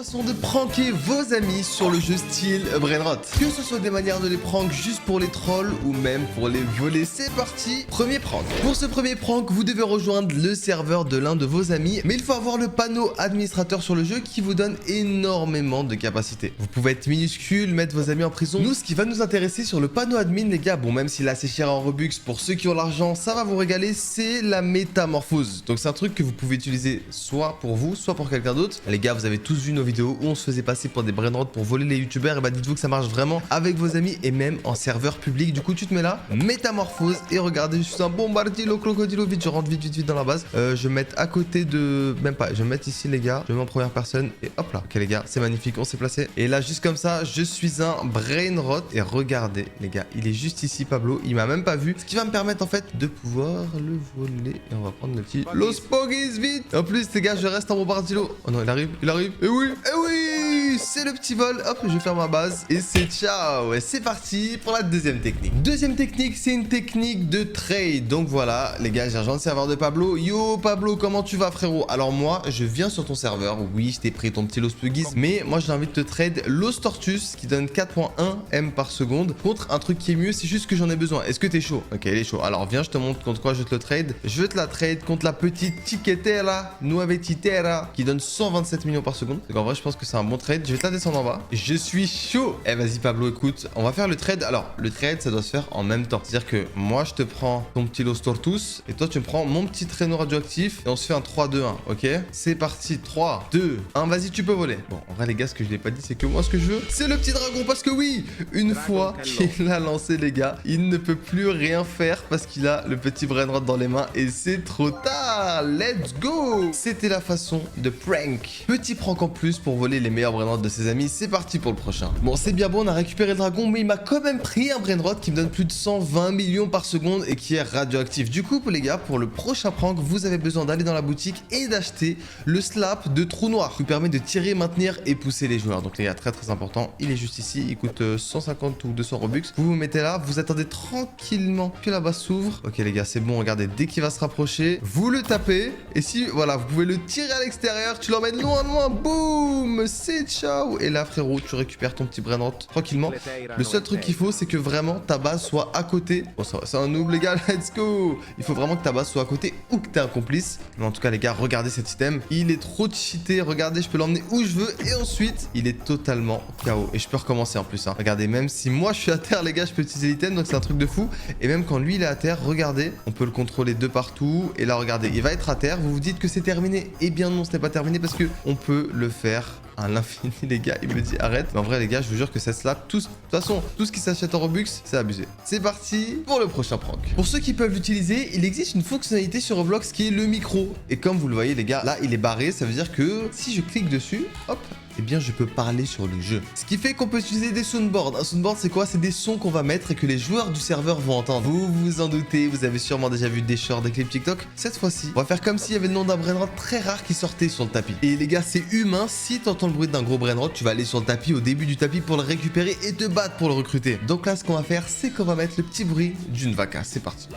façons de pranker vos amis sur le jeu style Brainrot. Que ce soit des manières de les prank juste pour les trolls ou même pour les voler. C'est parti, premier prank. Pour ce premier prank, vous devez rejoindre le serveur de l'un de vos amis, mais il faut avoir le panneau administrateur sur le jeu qui vous donne énormément de capacités. Vous pouvez être minuscule, mettre vos amis en prison. Nous, ce qui va nous intéresser sur le panneau admin, les gars, bon, même s'il est assez cher en Robux, pour ceux qui ont l'argent, ça va vous régaler, c'est la métamorphose. Donc c'est un truc que vous pouvez utiliser soit pour vous, soit pour quelqu'un d'autre. Les gars, vous avez tous vu nos vidéos où on se faisait passer pour des brainrots pour voler les youtubeurs. Et bah dites-vous que ça marche vraiment avec vos amis et même en serveur public. Du coup, tu te mets là, métamorphose, et regardez, je suis un bombardilo crocodilo, vite, je rentre vite dans la base. Je vais mettre à côté de... Même pas, je vais mettre ici les gars, je mets en première personne et hop là. Ok les gars, c'est magnifique, on s'est placé. Et là, juste comme ça, je suis un brainrot. Et regardez les gars, il est juste ici Pablo, il m'a même pas vu. Ce qui va me permettre en fait de pouvoir le voler. Et on va prendre le petit Los Poggies vite. En plus les gars, je reste en bombardilo. Oh non, il arrive. Et oui, c'est le petit vol. Hop, je vais faire ma base et c'est ciao. Et c'est parti pour la deuxième technique. Deuxième technique, c'est une technique de trade. Donc voilà les gars, j'ai rejoint le serveur de Pablo. Yo Pablo, comment tu vas frérot? Alors moi, je viens sur ton serveur. Oui, je t'ai pris ton petit Los Poggies, mais moi j'ai envie de te trade Los Tortus qui donne 4.1 M par seconde contre un truc qui est mieux. C'est juste que j'en ai besoin. Est-ce que t'es chaud? Ok, il est chaud. Alors viens, je te montre contre quoi je te le trade. Je te la trade contre la petite Tiquetera Nuavetitera qui donne 127 millions par seconde. Donc en vrai, je pense que c'est un bon trade. Je vais te la descendre en bas. Je suis chaud. Eh vas-y Pablo, écoute, on va faire le trade. Alors le trade, ça doit se faire en même temps. C'est-à-dire que moi, je te prends ton petit Los Tortus et toi, tu me prends mon petit traîneau radioactif et on se fait un 3-2-1. Ok? C'est parti. 3, 2, 1. Vas-y, tu peux voler. Bon, en vrai, les gars, ce que je l'ai pas dit, c'est que moi, ce que je veux, c'est le petit dragon. Parce que oui, une fois qu'il a lancé, les gars, il ne peut plus rien faire parce qu'il a le petit brainrot dans les mains et c'est trop tard. Let's go. C'était la façon de prank. Petit prank en plus pour voler les meilleurs brainrots de ses amis. C'est parti pour le prochain. Bon, c'est bien bon, on a récupéré le dragon, mais il m'a quand même pris un brainrot qui me donne plus de 120 millions par seconde et qui est radioactif. Du coup, les gars, pour le prochain prank, vous avez besoin d'aller dans la boutique et d'acheter le slap de trou noir qui vous permet de tirer, maintenir et pousser les joueurs. Donc les gars, très important, il est juste ici, il coûte 150 ou 200 Robux. Vous vous mettez là, vous attendez tranquillement que la base s'ouvre. Ok les gars, c'est bon, regardez, dès qu'il va se rapprocher, vous le tapez et si, voilà, vous pouvez le tirer à l'extérieur, tu l'emmènes loin, boum, c'est ciao. Et là frérot, tu récupères ton petit brainrot tranquillement. Le seul truc qu'il faut, c'est que vraiment ta base soit à côté. Bon, c'est un noob les gars, let's go. Il faut vraiment que ta base soit à côté ou que t'aies un complice. Mais en tout cas les gars, regardez cet item, il est trop cheaté, regardez, je peux l'emmener où je veux et ensuite, il est totalement KO. Et je peux recommencer en plus, hein. Regardez, même si moi je suis à terre les gars, je peux utiliser l'item, donc c'est un truc de fou. Et même quand lui il est à terre, regardez, on peut le contrôler de partout. Et là regardez, il va être à terre, vous vous dites que c'est terminé. Eh bien non, ce n'est pas terminé parce que on peut le faire à l'infini les gars. Il me dit arrête, mais en vrai les gars, je vous jure que ça slap tous. De toute façon, tout ce qui s'achète en Robux, c'est abusé. C'est parti pour le prochain prank. Pour ceux qui peuvent l'utiliser, il existe une fonctionnalité sur Roblox qui est le micro. Et comme vous le voyez les gars, là il est barré, ça veut dire que si je clique dessus, hop, eh bien je peux parler sur le jeu. Ce qui fait qu'on peut utiliser des soundboards. Un soundboard c'est quoi? C'est des sons qu'on va mettre et que les joueurs du serveur vont entendre. Vous vous en doutez, vous avez sûrement déjà vu des shorts, des clips TikTok. Cette fois-ci, on va faire comme s'il y avait le nom d'un brainrot très rare qui sortait sur le tapis. Et les gars, c'est humain. Si tu entends le bruit d'un gros brainrot, tu vas aller sur le tapis au début du tapis pour le récupérer et te battre pour le recruter. Donc là, ce qu'on va faire, c'est qu'on va mettre le petit bruit d'une vaca. C'est parti.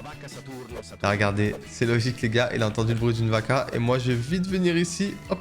Là, regardez, c'est logique les gars, il a entendu le bruit d'une vaca et moi je vais vite venir ici. Hop.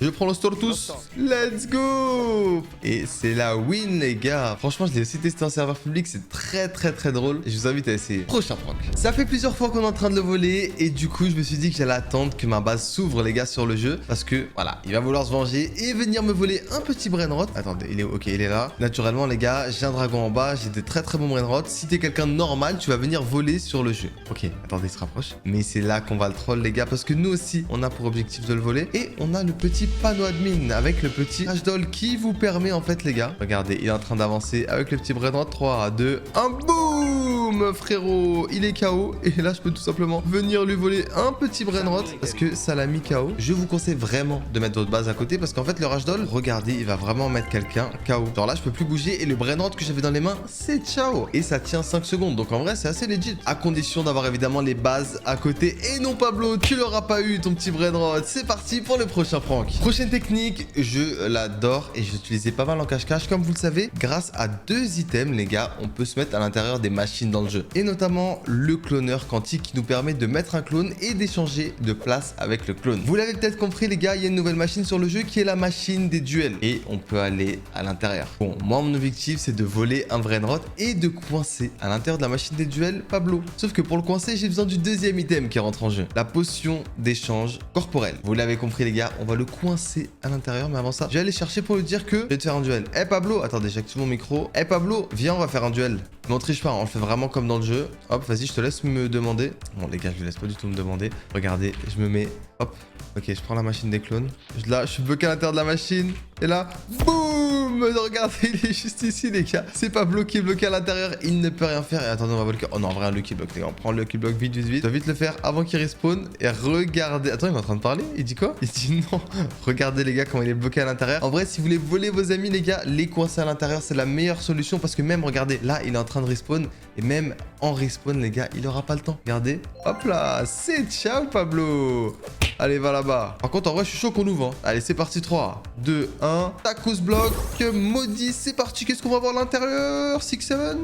Je prends le Tortus. Let's go. Et c'est la win, les gars. Franchement, je l'ai aussi testé en serveur public. C'est très drôle. Et je vous invite à essayer. Prochain prank. Ça fait plusieurs fois qu'on est en train de le voler. Et du coup, je me suis dit que j'allais attendre que ma base s'ouvre, les gars, sur le jeu. Parce que, voilà, il va vouloir se venger et venir me voler un petit brainrot. Attendez, il est ok, il est là. Naturellement, les gars, j'ai un dragon en bas. J'ai des très bons brainrots. Si t'es quelqu'un de normal, tu vas venir voler sur le jeu. Ok, attendez, il se rapproche. Mais c'est là qu'on va le troll, les gars. Parce que nous aussi, on a pour objectif de le voler. Et on a le petit panneau admin avec le petit hashdog qui vous permet en fait les gars. Regardez, il est en train d'avancer avec le petit brainrot. 3, 2, 1, boum frérot, il est KO. Et là je peux tout simplement venir lui voler un petit brainrot parce que ça l'a mis KO. Je vous conseille vraiment de mettre votre base à côté parce qu'en fait le hashdog, regardez, il va vraiment mettre quelqu'un KO. Genre là je peux plus bouger et le brainrot que j'avais dans les mains, c'est ciao. Et ça tient 5 secondes. Donc en vrai c'est assez legit. À condition d'avoir évidemment les bases à côté. Et non Pablo, tu l'auras pas eu ton petit brainrot. C'est parti pour le prochain prank. Prochaine technique, je l'adore et je l'utilisais pas mal en cache-cache. Comme vous le savez, grâce à 2 items, les gars, on peut se mettre à l'intérieur des machines dans le jeu. Et notamment le cloneur quantique qui nous permet de mettre un clone et d'échanger de place avec le clone. Vous l'avez peut-être compris les gars, il y a une nouvelle machine sur le jeu qui est la machine des duels. Et on peut aller à l'intérieur. Bon, moi mon objectif c'est de voler un Brainrot et de coincer à l'intérieur de la machine des duels Pablo. Sauf que pour le coincer, j'ai besoin du deuxième item qui rentre en jeu. La potion d'échange corporel. Vous l'avez compris les gars, on va le coincer à l'intérieur. Mais avant ça, je vais aller chercher pour lui dire que je vais te faire un duel. Eh Pablo, attendez, j'active mon micro. Eh Pablo, viens, on va faire un duel. Mais on triche pas, on le fait vraiment comme dans le jeu. Hop, vas-y, je te laisse me demander. Bon les gars, je ne laisse pas du tout me demander. Regardez, je me mets... Hop, ok, je prends la machine des clones. Là, je suis bloqué à l'intérieur de la machine. Et là, boum! Regardez, il est juste ici les gars. C'est pas bloqué à l'intérieur, il ne peut rien faire. Et attendez, on va bloquer. Oh non, en vrai, un Lucky Block les gars. On prend le Lucky Block vite. Je dois vite le faire avant qu'il respawn. Et regardez... Attends, il est en train de parler? Il dit quoi? Il dit non. Regardez les gars comment il est bloqué à l'intérieur. En vrai, si vous voulez voler vos amis les gars, les coincer à l'intérieur, c'est la meilleure solution. Parce que même, regardez, là, il est en train de respawn. Et même en respawn les gars, il aura pas le temps. Regardez. Hop là, c'est ciao Pablo. Allez, va là-bas. Par contre, en vrai, je suis chaud qu'on ouvre. Hein. Allez, c'est parti. 3, 2, 1. Tacos bloc. Maudit, c'est parti. Qu'est-ce qu'on va voir à l'intérieur? 6-7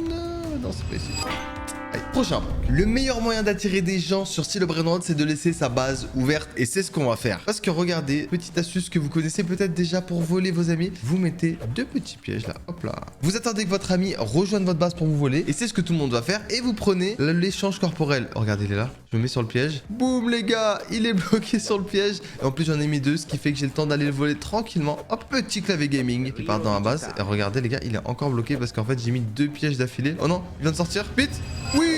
Non, c'est pas ici. Allez, prochain. Le meilleur moyen d'attirer des gens sur Steel Brainrot, c'est de laisser sa base ouverte. Et c'est ce qu'on va faire. Parce que regardez, petite astuce que vous connaissez peut-être déjà pour voler vos amis. Vous mettez deux petits pièges là. Hop là. Vous attendez que votre ami rejoigne votre base pour vous voler. Et c'est ce que tout le monde va faire. Et vous prenez l'échange corporel. Oh, regardez, il est là. Je me mets sur le piège. Boum les gars, il est bloqué sur le piège. Et en plus, j'en ai mis deux, ce qui fait que j'ai le temps d'aller le voler tranquillement. Hop, petit clavier gaming qui part dans la base. Et regardez les gars, il est encore bloqué parce qu'en fait, j'ai mis deux pièges d'affilée. Oh non, il vient de sortir. Vite. Oui.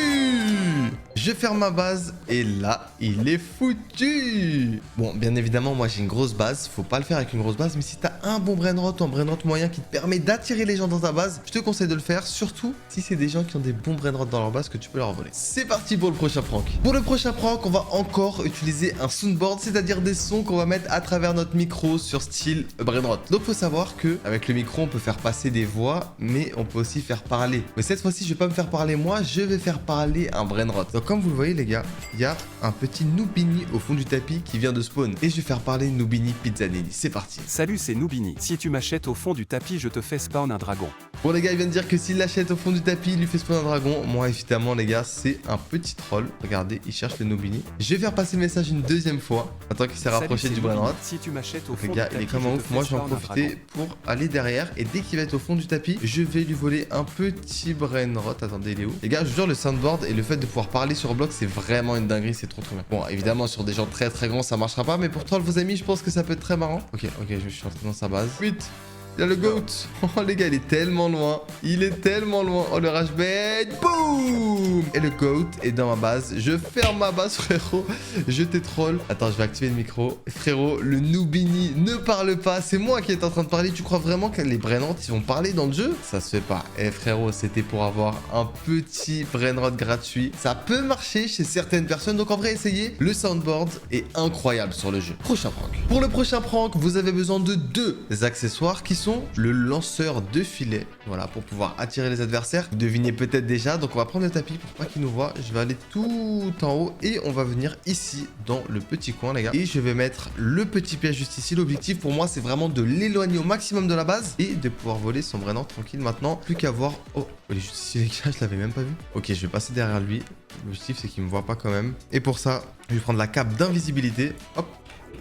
Je ferme ma base et là, il est foutu. Bon, bien évidemment, moi j'ai une grosse base. Faut pas le faire avec une grosse base, mais si t'as un bon Brainrot ou un Brainrot moyen qui te permet d'attirer les gens dans ta base, je te conseille de le faire, surtout si c'est des gens qui ont des bons Brainrot dans leur base que tu peux leur voler. C'est parti pour le prochain prank. Pour le prochain prank, on va encore utiliser un soundboard, c'est-à-dire des sons qu'on va mettre à travers notre micro sur Steel Brainrot. Donc faut savoir que avec le micro, on peut faire passer des voix, mais on peut aussi faire parler. Mais cette fois-ci, je vais pas me faire parler moi, je vais faire parler un Brainrot. Donc comme vous le voyez les gars, il y a un petit Noobini au fond du tapis qui vient de spawn. Et je vais faire parler Noobini Pizzanelli. C'est parti. Salut, c'est Noobini. Si tu m'achètes au fond du tapis, je te fais spawn un dragon. Bon les gars, il vient de dire que s'il l'achète au fond du tapis, il lui fait spawn un dragon. Moi évidemment les gars, c'est un petit troll. Regardez, il cherche le Noobini. Je vais faire passer le message une deuxième fois. Attends qu'il s'est rapproché du Brainrot. Si tu m'achètes au fond les gars, du tapis, il est comme un ouf. Moi je vais en profiter pour aller derrière. Et dès qu'il va être au fond du tapis, je vais lui voler un petit Brainrot. Attendez, il est où? Les gars, je vous jure, le soundboard et le fait de pouvoir parler sur bloc, c'est vraiment une dinguerie, c'est trop bien. Bon, évidemment, sur des gens très grands, ça marchera pas, mais pour troll vos amis, je pense que ça peut être très marrant. Ok, je suis entré dans sa base. Vite. Il y a le GOAT. Oh les gars, il est tellement loin. Il est tellement loin. Oh le rage bait. Boum. Et le GOAT est dans ma base. Je ferme ma base frérot. Je t'ai troll. Attends, je vais activer le micro. Frérot, le Noobini ne parle pas. C'est moi qui est en train de parler. Tu crois vraiment que les Brainrot ils vont parler dans le jeu? Ça se fait pas. Eh frérot, c'était pour avoir un petit Brainrot gratuit. Ça peut marcher chez certaines personnes. Donc en vrai, essayez. Le soundboard est incroyable sur le jeu. Prochain prank. Pour le prochain prank, vous avez besoin de deux accessoires qui sont le lanceur de filet, voilà, pour pouvoir attirer les adversaires. Vous devinez peut-être déjà, donc on va prendre le tapis pour pas qu'il nous voit. Je vais aller tout en haut et on va venir ici dans le petit coin les gars. Et je vais mettre le petit piège juste ici. L'objectif pour moi c'est vraiment de l'éloigner au maximum de la base et de pouvoir voler son Brainrot tranquille maintenant. Plus qu'à voir... Oh, il est juste ici les gars, je l'avais même pas vu. Ok, je vais passer derrière lui. L'objectif c'est qu'il me voit pas quand même. Et pour ça, je vais prendre la cape d'invisibilité. Hop.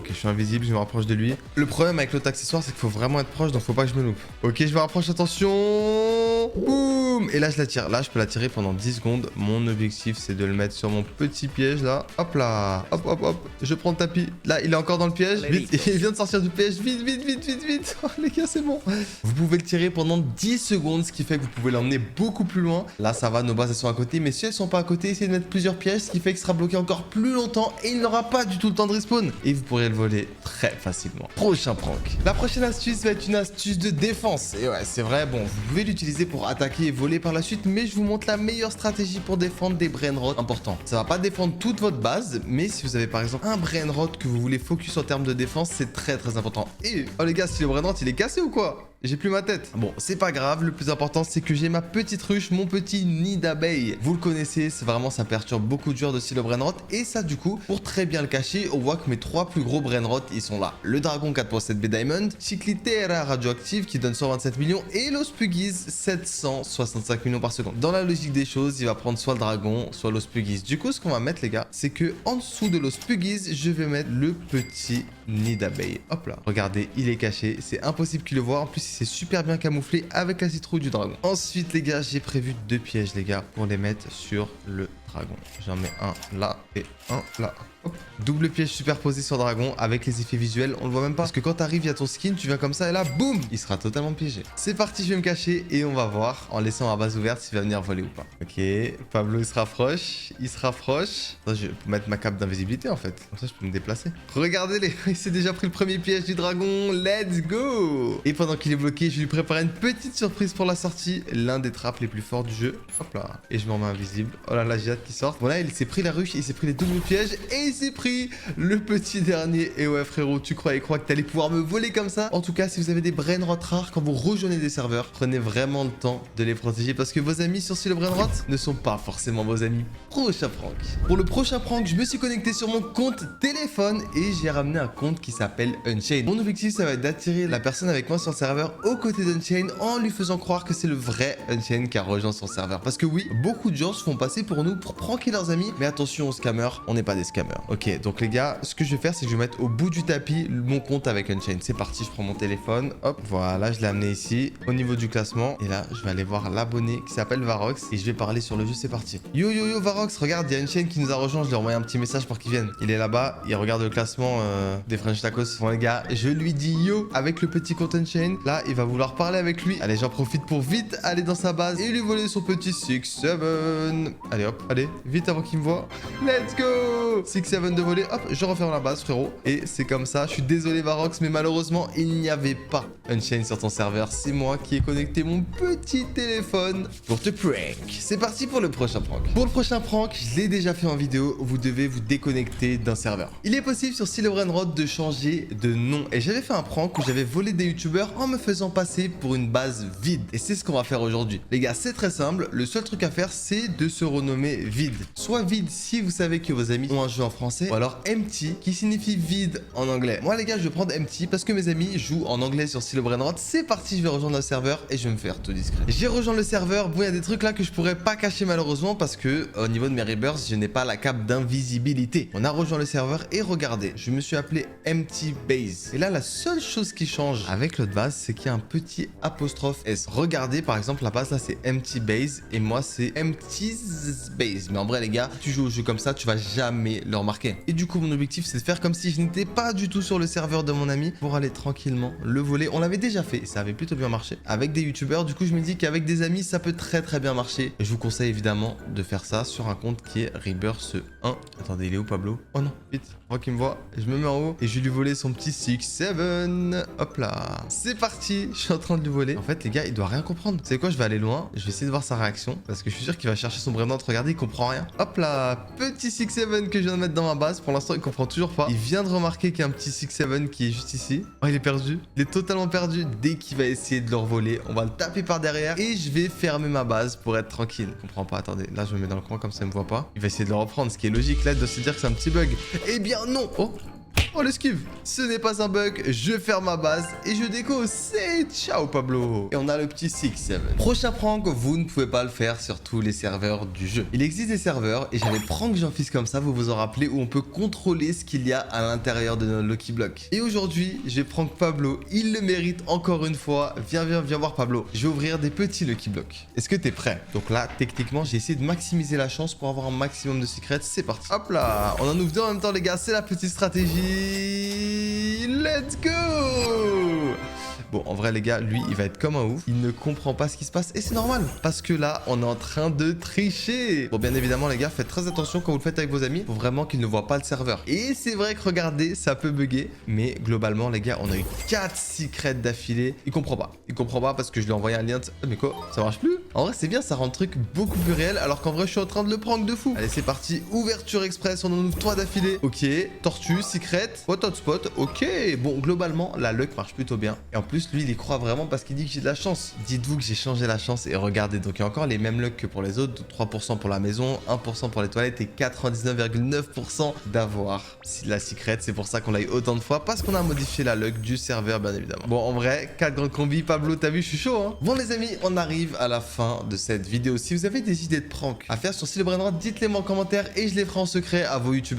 Ok, je suis invisible, je me rapproche de lui. Le problème avec l'autre accessoire, c'est qu'il faut vraiment être proche, donc faut pas que je me loupe. Ok, je me rapproche, attention. Boum. Et là, je la tire. Là, je peux la tirer pendant 10 secondes. Mon objectif, c'est de le mettre sur mon petit piège, là. Hop là. Hop. Je prends le tapis. Là, il est encore dans le piège. Vite, il vient de sortir du piège. Vite. Oh, les gars, c'est bon. Vous pouvez le tirer pendant 10 secondes, ce qui fait que vous pouvez l'emmener beaucoup plus loin. Là, ça va, nos bases, elles sont à côté. Mais si elles sont pas à côté, essayez de mettre plusieurs pièges, ce qui fait qu'il sera bloqué encore plus longtemps et il n'aura pas du tout le temps de respawn. Et vous pourrez le voler très facilement. Prochain prank. La prochaine astuce va être une astuce de défense. Et ouais, c'est vrai, bon, vous pouvez l'utiliser pour attaquer et voler par la suite, mais je vous montre la meilleure stratégie pour défendre des Brainrot importants. Ça va pas défendre toute votre base, mais si vous avez par exemple un Brainrot que vous voulez focus en termes de défense, c'est très important. Et oh les gars, si le Brainrot il est cassé ou quoi? J'ai plus ma tête. Bon, c'est pas grave. Le plus important, c'est que j'ai ma petite ruche, mon petit nid d'abeilles. Vous le connaissez, c'est vraiment, ça perturbe beaucoup de joueurs de style Brainrot. Et ça, du coup, pour très bien le cacher, on voit que mes 3 plus gros Brainrot, ils sont là. Le Dragon 4.7 B Diamond, Chiclitera radioactive qui donne 127 millions et l'Os Puggies 765 millions par seconde. Dans la logique des choses, il va prendre soit le Dragon, soit l'Os Puggies. Du coup, ce qu'on va mettre, les gars, c'est que en dessous de l'Os Puggies, je vais mettre le petit nid d'abeilles. Hop là. Regardez, il est caché. C'est impossible qu'il le voit. En plus, il s'est super bien camouflé avec la citrouille du dragon. Ensuite, les gars, j'ai prévu 2 pièges, les gars, pour les mettre sur le dragon. J'en mets un là et un là. Hop. Double piège superposé sur dragon avec les effets visuels, on le voit même pas. Parce que quand t'arrives, il y a ton skin, tu viens comme ça et là, boum, il sera totalement piégé. C'est parti, je vais me cacher et on va voir en laissant ma base ouverte s'il va venir voler ou pas. Ok, Pablo il se rapproche, Attends, je vais mettre ma cape d'invisibilité en fait. Comme ça, je peux me déplacer. Regardez-les, il s'est déjà pris le premier piège du dragon. Let's go. Et pendant qu'il est bloqué, je lui prépare une petite surprise pour la sortie. L'un des trappes les plus forts du jeu. Hop là. Et je me remets invisible. Oh là là, j'ai hâte qu'il sorte. Bon là, il s'est pris la ruche, il s'est pris les doubles pièges et il s'est pris le petit dernier. Et ouais frérot, tu crois que t'allais pouvoir me voler comme ça? En tout cas, si vous avez des Brainrot rares quand vous rejoignez des serveurs, prenez vraiment le temps de les protéger parce que vos amis sur le Brainrot ne sont pas forcément vos amis. Prochain prank. Pour le prochain prank, je me suis connecté sur mon compte téléphone et j'ai ramené un compte qui s'appelle Unchained. Mon objectif, ça va être d'attirer la personne avec moi sur le serveur aux côtés d'Unchained en lui faisant croire que c'est le vrai Unchained qui a rejoint son serveur. Parce que oui, beaucoup de gens se font passer pour nous pour pranker leurs amis, mais attention aux scammers, on n'est pas des scammers. Ok, donc les gars, ce que je vais faire, c'est que je vais mettre au bout du tapis mon compte avec Unchained. C'est parti, je prends mon téléphone, hop, voilà, je l'ai amené ici, au niveau du classement. Et là, je vais aller voir l'abonné qui s'appelle Varox et je vais parler sur le jeu, c'est parti. Yo yo yo Varox, regarde, il y a Unchained qui nous a rejoint, je lui ai envoyé un petit message pour qu'il vienne. Il est là-bas, il regarde le classement des French Tacos. Bon les gars, je lui dis yo avec le petit compte Unchained. Là, il va vouloir parler avec lui. Allez, j'en profite pour vite aller dans sa base et lui voler son petit 6-7. Allez hop, allez, vite avant qu'il me voit. Let's go. 6-7 de voler, hop, je referme la base frérot. Et c'est comme ça, je suis désolé Varox, mais malheureusement, il n'y avait pas Unchained sur ton serveur. C'est moi qui ai connecté mon petit téléphone pour te prank. C'est parti pour le prochain prank. Pour le prochain prank, je l'ai déjà fait en vidéo, vous devez vous déconnecter d'un serveur. Il est possible sur Brainrot de changer de nom. Et j'avais fait un prank où j'avais volé des youtubeurs en me faisant passer pour une base vide. Et c'est ce qu'on va faire aujourd'hui. Les gars, c'est très simple. Le seul truc à faire, c'est de se renommer vide. Soit vide si vous savez que vos amis ont un jeu en français, ou alors empty qui signifie vide en anglais. Moi les gars, je vais prendre empty parce que mes amis jouent en anglais sur Brainrot. C'est parti, je vais rejoindre le serveur et je vais me faire tout discret. J'ai rejoint le serveur. Bon, il y a des trucs là que je pourrais pas cacher malheureusement parce que au niveau de mes rebirths, je n'ai pas la cape d'invisibilité. On a rejoint le serveur et regardez, je me suis appelé Empty Base. Et là, la seule chose qui change avec l'autre base, c'est qu'il y a un petit apostrophe S. Regardez, par exemple, la base là, c'est Empty Base et moi, c'est Empty Base. Mais en vrai, les gars, tu joues au jeu comme ça, tu vas jamais le remarquer. Et du coup, mon objectif, c'est de faire comme si je n'étais pas du tout sur le serveur de mon ami pour aller tranquillement le voler. On l'avait déjà fait et ça avait plutôt bien marché avec des youtubeurs. Du coup, je me dis qu'avec des amis, ça peut très bien marcher. Et je vous conseille évidemment de faire ça sur un compte qui est Rebirth 1. Attendez, il est où Pablo? Oh non, vite, moi qui me voit. Je me mets en haut et je vais lui voler son petit 6-7. Hop là. C'est parti, je suis en train de lui voler. En fait, les gars, il doit rien comprendre. C'est quoi, je vais aller loin. Je vais essayer de voir sa réaction parce que je suis sûr qu'il va chercher son Brainrot. Regardez, il comprend rien. Hop là, petit 6-7 que je viens de mettre dans ma base. Pour l'instant, il comprend toujours pas. Il vient de remarquer qu'il y a un petit 6-7 qui est juste ici. Oh, il est perdu. Il est totalement perdu. Dès qu'il va essayer de le revoler, on va le taper par derrière et je vais fermer ma base pour être tranquille. Je comprends pas, attendez. Là, je me mets dans le coin comme ça, il me voit pas. Il va essayer de le reprendre, ce qui est logique. Là, il doit se dire que c'est un petit bug. Eh bien, non. Oh l'esquive. Ce n'est pas un bug, je ferme ma base et je déco. C'est ciao Pablo. Et on a le petit 6-7. Prochain prank, vous ne pouvez pas le faire sur tous les serveurs du jeu. Il existe des serveurs et j'avais prank j'en fils comme ça, vous vous en rappelez, où on peut contrôler ce qu'il y a à l'intérieur de notre Lucky Block. Et aujourd'hui, je vais prank Pablo, il le mérite encore une fois. Viens voir Pablo. Je vais ouvrir des petits Lucky Block. Est-ce que t'es prêt? Donc là, techniquement, j'ai essayé de maximiser la chance pour avoir un maximum de secrets. C'est parti. Hop là, on en ouvre deux en même temps les gars, c'est la petite stratégie. Let's go! Bon, en vrai, les gars, lui, il va être comme un ouf. Il ne comprend pas ce qui se passe. Et c'est normal. Parce que là, on est en train de tricher. Bon, bien évidemment, les gars, faites très attention quand vous le faites avec vos amis. Faut vraiment qu'ils ne voient pas le serveur. Et c'est vrai que, regardez, ça peut bugger. Mais globalement, les gars, on a eu 4 secrets d'affilée. Il comprend pas. Il comprend pas parce que je lui ai envoyé un lien de... Mais quoi? Ça marche plus? En vrai, c'est bien. Ça rend le truc beaucoup plus réel. Alors qu'en vrai, je suis en train de le prank de fou. Allez, c'est parti. Ouverture express. On en ouvre 3 d'affilée. Ok. Tortue, secret. Hotspot. Ok. Bon, globalement, la luck marche plutôt bien. Et en plus, plus, lui, il y croit vraiment parce qu'il dit que j'ai de la chance. Dites-vous que j'ai changé la chance et regardez, donc il y a encore les mêmes locks que pour les autres, donc 3% pour la maison, 1% pour les toilettes et 99,9% d'avoir la secret. C'est pour ça qu'on l'a eu autant de fois, parce qu'on a modifié la luck du serveur, bien évidemment. Bon, en vrai, 4 grandes combis, Pablo, t'as vu, je suis chaud, hein. Bon, les amis, on arrive à la fin de cette vidéo. Si vous avez des idées de prank à faire sur Style Brainrot, dites-les moi en commentaire et je les ferai en secret à vos youtubeurs